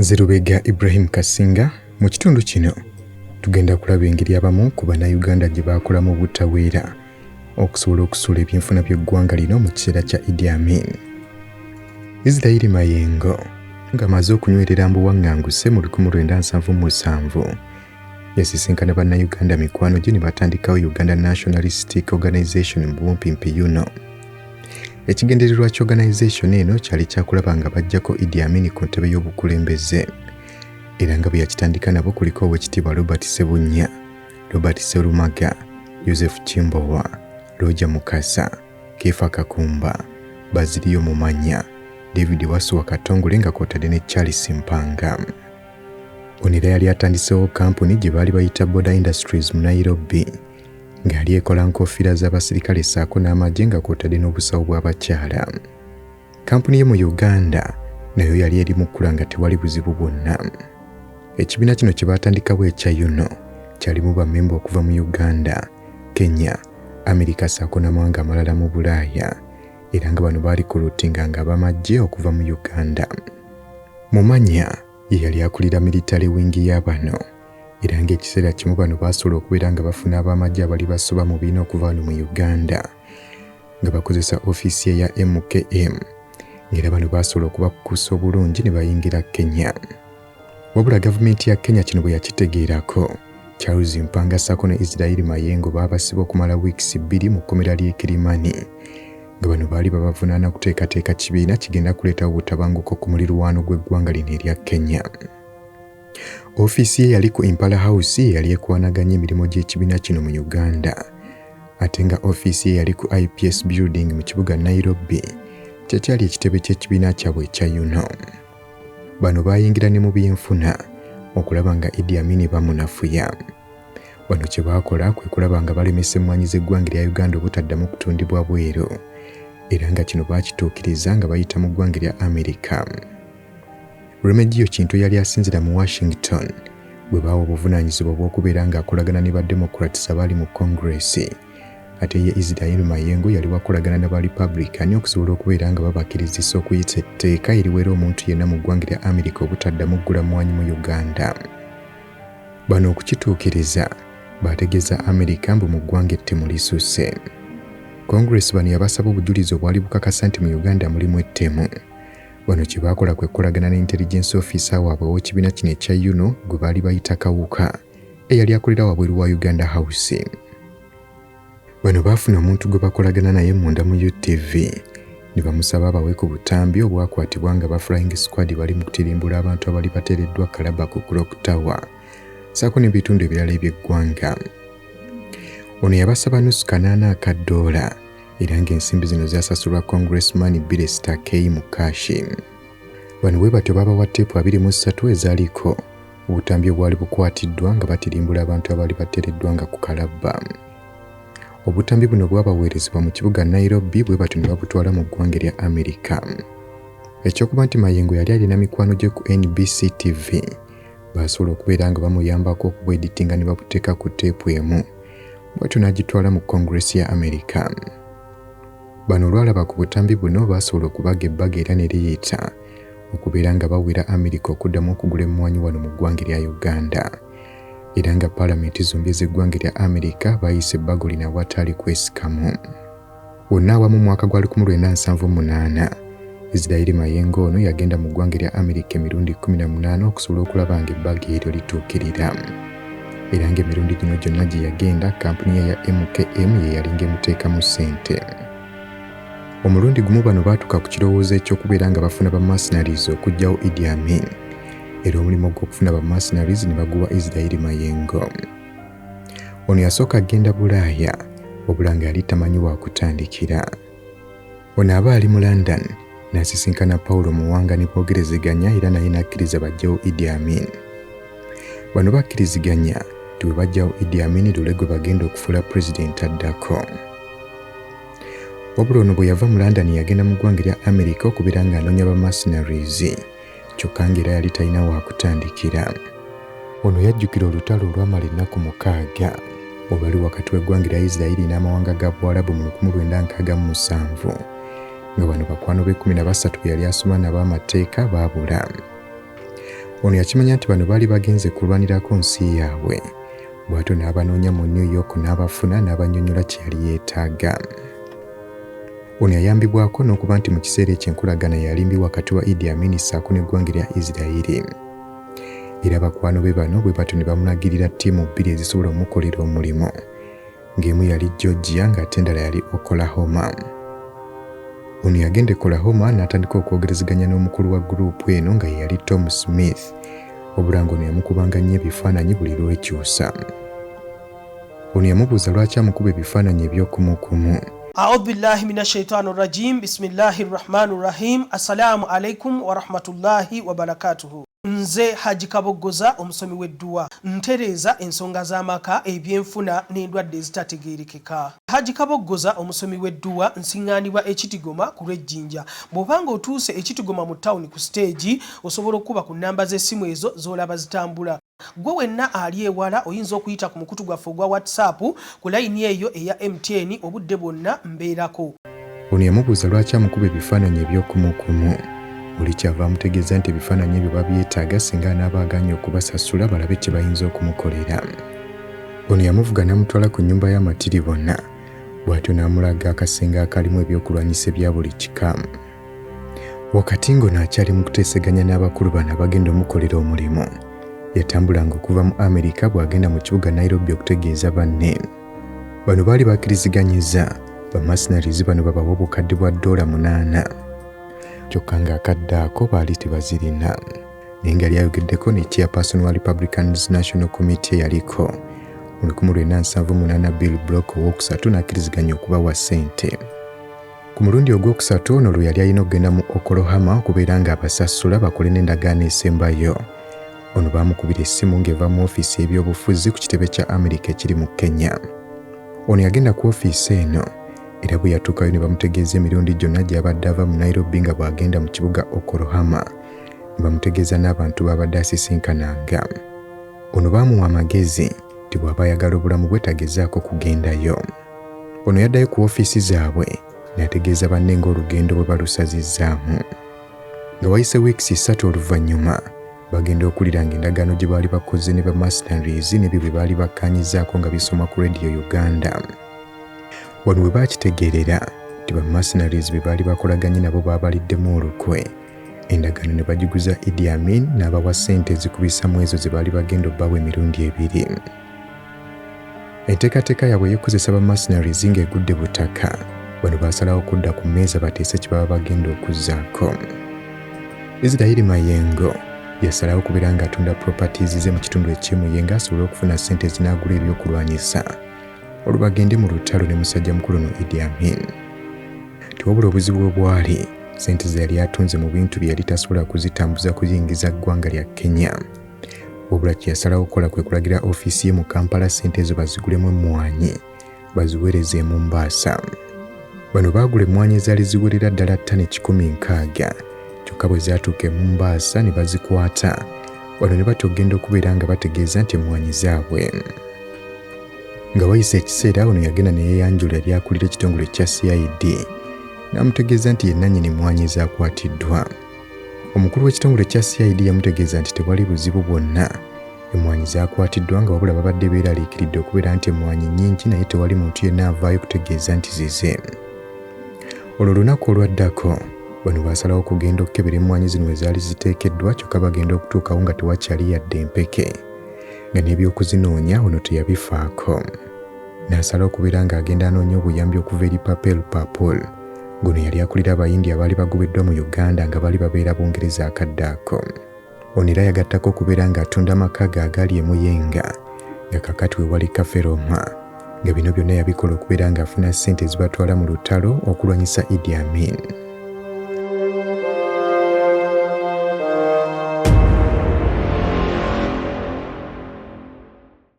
Zerubega Ibrahim Kasinga mu kitundu kino tugenda kulaba engeri abamu ku bannayuganda gye baakolamu obutaweera okusobola okusuula ebyenfuna by'eggwanga lino mu kiseera kya Idi Amin. Isreal Mayengo ng'amaze okunywerera mbuwaŋŋanguse mu 1977 yasisinkana bannayuganda mikwano gye ne batandikawo Uganda Nationalistic Organization mu bumpimpi yuno. Ekigendererwa ky'organization eno kyali kyakulaba nga bajjako Idi Amin ku ntebe y'obukulembeze era nga bwe yakitandika nabo kuliko Oweekitiibwa Robert Ssebunya, Robert Sserumaga, Joseph Kimbowa, Roger Mukasa, Kefa Kakumba, Bazilio Mumanya, David Wasuwa Katongole nga kw'otadde ne Charles Mpanga. Ono era yali atandisewo kampuni gye baali bayita Border Industries mu Nairobi nga yali ekola nkoofiira z'abasirikale ssaako n'amagye nga kw'otadde n'obusawo bw'abakyala. Kampuni ye mu Uganda nayo yali eri mu kkula nga tewali buzibu bwonna. Ekibiina kino kye baatandikawo ekya yuno kyalimu bammemba okuva mu Uganda, Kenya, Amerika ssaako n'amawanga amalala mu Bulaaya era nga bano baali ku lutinga nga abamagye okuva mu Uganda. Mumanya ye yali akulira military wing ya bano era ng'ekiseera kimu bano baasobola okubeera nga bafuna abamagye abali basoba mu biina okuva wano mu Uganda nga bakozesa ofiisi ye ya MKM ng'era bano baasobola okubakukusa obulungi ne bayingira Kenya. Wabula gavumenti ya Kenya kino bwe yakitegeerako, Charles Mpanga ssaako ne Isreal Mayengo baabasiba okumala wiikisi 2 mu kkomera ly'e Kirimani nga bano baali babavunaana kuteekateeka kibiina kigenda kuleetawo obutabanguko ku mulirwano gw'eggwanga lino erya Kenya. Ofiisi ye yali ku Impala House yali ekwanaganya emirimu gy'ekibiina kino mu Uganda ate nga ofiisi ye yali ku IPS Building mu kibuga Nairobi kyekyali ekitebe ky'ekibiina kyabwe ekya yuno. Bano baayingira ne mu byenfuna okulaba nga Idi Amin bamunafuya. Bano kye baakola kwe kulaba nga balemesa emmwanyi z'eggwanga lya Uganda obutaddamu kutundibwa bweru era nga kino baakituukiriza nga bayita mu ggwanga lya Amerika. Remediyo Kintu yali asinzira mu Washington bwe baawa obuvunaanyizibwa bw'okubeera ng'akolagana ne Bademocrats abaali mu Congress ate ye Isreal Mayengo yali wakolagana n'aba Republican okusobola okubeera nga babakirizisa okuyisa etteeka eriwera omuntu yenna mu ggwanga lya Amerika obutaddamu ggula mmwanyi mu Uganda. Bano okukituukiriza baategeeza Amerika mbu mu ggwanga ettemu lisusse. Congress bano yabasaba obujulizi obwali bukakasa nti mu Uganda mulimu ettemu. Bano kye baakola kwe kukolagana ne intelligence officer waabwe w'ekibiina kino ekya yuno gwe baali bayita Kawuka eyali akolera wabweru wa Uganda House. Bano baafuna omuntu gwe bakolagana naye munda mu UTV ne bamusaba abawe ku butambi obwakwatibwa nga ba Flying Squad bali mu kutirimbula abantu abali bateereddwa kalaba ku Clock Tower ssaako n'ebitundu ebirala eby'eggwanga. Ono yabasaba nusu kanaana aka $, era ng'ensimbi zino zasasulwa Congressman Billy Starkey mu kashi. Bano bwe batyo babawa tteepu 23 ezaaliko obutambi obwali bukwatiddwa nga batirimbula abantu abali bateereddwa nga ku kalabba. Obutambi buno bwabaweerezebwa mu kibuga Nairobi bwe batyo ne babutwala mu ggwanga lya Amerika. Ekyokuba nti Mayengo yali alina mikwano gye ku NBC TV baasobola okubeera nga bamuyambako okubweditinga ne babuteeka ku tteepu emu bwatyo n'agitwala mu Congress ya Amerika. Bano olwalaba ku butambi buno baasobola okubaga ebbaga era ne liyita okubeera nga bawera Amerika okuddamu okugula emmwanyi wano mu ggwanga lya Uganda era nga paalamenti zombi ez'eggwanga lya Amerika baayise ebbago lino awataali kwesikamu. Wonna awamu mu mwaka gwa 1978 Isreal Mayengo ono yagenda mu ggwanga lya Amerika emirundi 18 okusobola okulaba nga ebbaga eryo lituukirira era ng'emirundi gino gyonna gye yagenda kampuni ye ya MKM ye yalinga emuteekamu ssente. Omulundi gumu bano baatuuka ku kirowoozo eky'okubeera nga bafuna ba mercenaries okuggyawo Idi Amin era omulimu gw'okufuna ba mercenaries ne baguwa Isreal Mayengo. Ono yasooka agenda Bulaaya wabula nga yali tamanyi wa kutandikira. Ono aba ali mu London n'asisinkana Paulo Muwanga ne boogerezeganya era naye n'akkiriza baggyawo Idi Amin. Bano bakkiriziganya nti bwe baggyawo Idi Amin lule gwe bagenda okufuula pulezidenti addako. Wabula ono bwe yava mu London yagenda mu ggwanga lya Amerika okubeera ng'anoonya ba mercenaries kyokka ng'era yali talina wa kutandikira. Ono yajjukira olutalo olwamala ennaku 6 olwali wakati w'eggwanga lya Isreal n'amawanga ga Bwarabu mu 1967 nga bano bakwano be 13 be yali asoma nabo amateeka baabula. Ono yakimanya nti bano baali bagenze kulwanirako nsi yaabwe. Bw'atyo n'abanoonya mu New York n'abafuna n'abannyonnyola kye yali yeetaaga. Ono yayambibwako n'okuba nti mu kiseera ekyenkolagana yalimbi wakati wa Idi Amin ssaako n'eggwanga lya Isreal. Era bakwano be bano bwe batyo ne bamulagirira ttiimu bbiri ezisobola omukolera omulimu. Ng'emu yali Georgia ng'ate endala yali Oklahoma. Ono yagenda e Oklahoma n'atandika okwogerezeganya n'omukulu wa guruupu eno nga ye yali Tom Smith. Obula ng'ono yamukubanga nnyo ebifaananyi buli lw'ekyusa. Ono yamubuuza lwaki amukuba ebifaananyi eby'okumukumu. A'udhu billahi minash shaitani rajim. Bismillahir rahmanir rahim. Assalamu alaikum wa rahmatullahi wa barakatuhu. Nze Haji Kaboggoza omusomi w'edduwa ntereeza ensonga z'amaka ebyenfuna n'endwadde ezitategeerekeka. Haji Kaboggoza omusomi w'edduwa nsiŋŋaanibwa ekitigoma ku lw'ejjinja. Bw'obanga otuuse ekitigoma mu ttawuni ku siteegi osobola okuba ku nnamba z'essimu ezo z'olaba zitambula. Gwe wenna ali ewala oyinza okuyita ku mukutu gwaffe ogwa WhatsApp ku layini eyo eya MTN obudde bwonna mbeerako. Ono yamubuuza lwaki amukuba ebifaananyi eby'okumukumu. Buli kyava amutegeeza nti ebifaananyi ebyo babyetaaga singa anaaba aganye okubasasula balabe kye bayinza okumukolera. Ono yamuvuga n'amutwala ku nnyumba y'amatiri bonna. Bw'atyo n'amulaga akasenge akalimu ebyokulwanyisa ebya buli kika. Wakati ng'ono akyali mu kuteeseganya n'abakulu bano abagenda omukolera omulimu. Yatambulanga okuva mu Amerika bw'agenda mu kibuga Nairobi okutegeeza banne. Bano baali bakkiriziganyizza bamercenaries bano babawa obukadde bwa $8. Kyokka ng'akadde ako baali tebazirina. Naye nga lyayogeddeko ne chairperson wa Republicans National Committee yaliko mu 1978 Bill Block ow'okusatu n'akkiriziganya okubawa ssente. Ku mulundi ogwokusatu ono lwe yali alina okugenda mu Oklahoma okubeera ng'abasasula bakole n'endagaano esembayo. Ono baamukubira essimu ng'eva mu ofiisi y'ebyobufuzi ku kitebe kya Amerika ekiri mu Kenya. Ono yagenda ku ofiisi eno era bwe yatuukayo ne bamutegeeza emirundi gyonna gy'abadde ava mu Nairobi nga bw'agenda mu kibuga Oklahoma. Ne bamutegeeza n'abantu b'abadde asisinkananga. Ono baamuwa amagezi nti bw'aba ayagala obulamu bwe tagezaako kugendayo. Ono yaddayo ku ofiisi zaabwe n'ategeeza banne ng'olugendo bwe balusazizzaamu. Nga wayise wiikisi 3 oluvannyuma bagenda okulira ng'endagaano gye baali bakoze ne ba mercenaries n'ebyo bye baali bakkaanyizaako nga bisoma ku Radio Uganda. Wano bwe baakitegeerera nti ba mercenaries be baali bakolaganye nabo baabaliddemu olukwe. Endagaano ne bagiguza Idi Amin n'abawa ssente ezikubisa mu ezo ze baali bagenda obbawa emirundi ebiri. Enteekateeka yaabwe yeekozesa ba mercenaries ng'egudde butaka. Bano baasalawo okudda ku mmeeza bateese kye baba bagenda okuzzaako. Isreal Mayengo yasalawo okubeera ng'atunda properties ze mu kitundu eky'emuyenga asobole okufuna ssente ezinaagula ebyokulwanyisa olubagende mu lutalo ne musajja mukulu no Idi Amin. Tiwabula obuzibu obwali ssente ze yali atunze mu bintu bye yali tasobola kuzitambuza kuyingiza ggwanga lya Kenya. Wabula kye yasalawo okukola kwe kulagira ofiisi ye mu Kampala ssente ezo bazigulemu emmwanyi baziweereze e Mombasa. Bano baagula emmwanyi ezaali ziwerera ddala ttani 160. Kyokka bwe zaatuuka e Mombasa ne bazikwata. Wano ne batya okugenda okubeera nga bategeeza nti emmwanyi zaabwe. Nga wayise ekiseera ono yagenda ne yeeyanjula yali akulira ekitongole kya CID. N'amutegeeza nti ye nannyini emmwanyi zaakwatiddwa. Omukulu w'ekitongole kya CID yamutegeeza nti tewali buzibu bwonna. Emmwanyi zaakwatiddwa nga wabula babadde beeraliikiridde okubeera nti emmwanyi nnyingi naye tewali muntu yenna avaayo kutegeeza nti zize. Olwo olunaku olwaddako bano baasalawo okugenda okukebera emmwanyi zino we zaali ziteekeddwa kyokka bagenda okutuukawo nga tewakyali yadde empeke. Nga n'ebyokuzinoonya ono teyabifaako. N'asalawo okubeera ng'agenda anoonya obuyambi okuva eri Papel Papul. Gono yali akulira abayindi abaali bagobeddwa mu Uganda nga baali babeera Bungereza akadde ako. Ono era yagattako okubeera ng'atunda amaka ge agali e Muyenga nga kakati we wali Cafe Roma. Nga bino byonna yabikola okubeera ng'afuna ssente ezibatwala mu lutalo okulwanyisa Idi Amin.